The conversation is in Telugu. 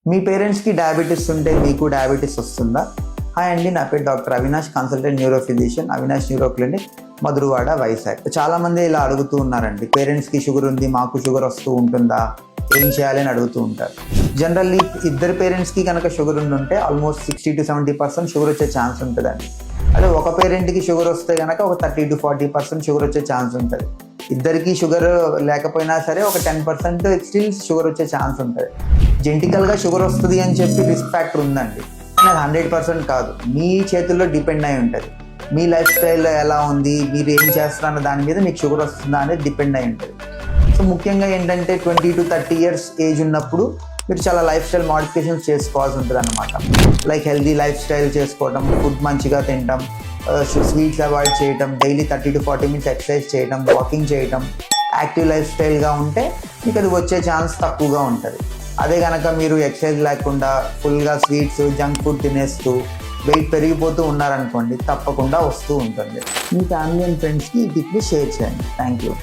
మీ పేరెంట్స్కి డయాబెటీస్ ఉంటే మీకు డయాబెటీస్ వస్తుందా? హాయ్ అండి, నా పేరు doctor Avinash, consultant neuro physician, Avinash neuro clinic, Madhurawada, Vizag. చాలామంది ఇలా అడుగుతూ ఉన్నారండి, పేరెంట్స్కి షుగర్ ఉంది, మాకు షుగర్ వస్తూ ఉంటుందా, ఏం చేయాలి అని అడుగుతూ ఉంటారు. జనరల్లీ ఇద్దరు పేరెంట్స్కి కనుక షుగర్ ఉంటే ఆల్మోస్ట్ 60 to 70% షుగర్ వచ్చే ఛాన్స్ ఉంటుందండి. అదే ఒక పేరెంట్కి షుగర్ వస్తే కనుక ఒక 30 to 40% షుగర్ వచ్చే ఛాన్స్ ఉంటుంది. ఇద్దరికి షుగర్ లేకపోయినా సరే ఒక 10% స్టిల్ షుగర్ వచ్చే ఛాన్స్ ఉంటుంది. జెనెటికల్గా షుగర్ వస్తుంది అని చెప్పి రిస్క్ ఫ్యాక్టర్ ఉందండి, కానీ అది 100% కాదు. మీ చేతుల్లో డిపెండ్ అయి ఉంటుంది. మీ లైఫ్ స్టైల్ ఎలా ఉంది, మీరు ఏం చేస్తారన్న దాని మీద మీకు షుగర్ వస్తుందా అనేది డిపెండ్ అయి ఉంటుంది. సో ముఖ్యంగా ఏంటంటే 20 to 30 years ఏజ్ ఉన్నప్పుడు మీరు చాలా లైఫ్ స్టైల్ మోడిఫికేషన్స్ చేసుకోవాల్సి ఉంటుంది అన్నమాట. లైక్ హెల్దీ లైఫ్ స్టైల్ చేసుకోవడం, ఫుడ్ మంచిగా తినడం, స్వీట్స్ అవాయిడ్ చేయడం, డైలీ 30 to 40 minutes ఎక్సర్సైజ్ చేయడం, వాకింగ్ చేయడం, యాక్టివ్ లైఫ్ స్టైల్గా ఉంటే మీకు అది వచ్చే ఛాన్స్ తక్కువగా ఉంటుంది. అదే కనుక మీరు ఎక్సర్సైజ్ లేకుండా ఫుల్గా స్వీట్స్, జంక్ ఫుడ్ తినేస్తూ వెయిట్ పెరిగిపోతూ ఉన్నారనుకోండి, తప్పకుండా వస్తూ ఉంటుంది. మీ ఫ్యామిలీ అండ్ ఫ్రెండ్స్కి ఈ టిప్ని షేర్ చేయండి. Thank you.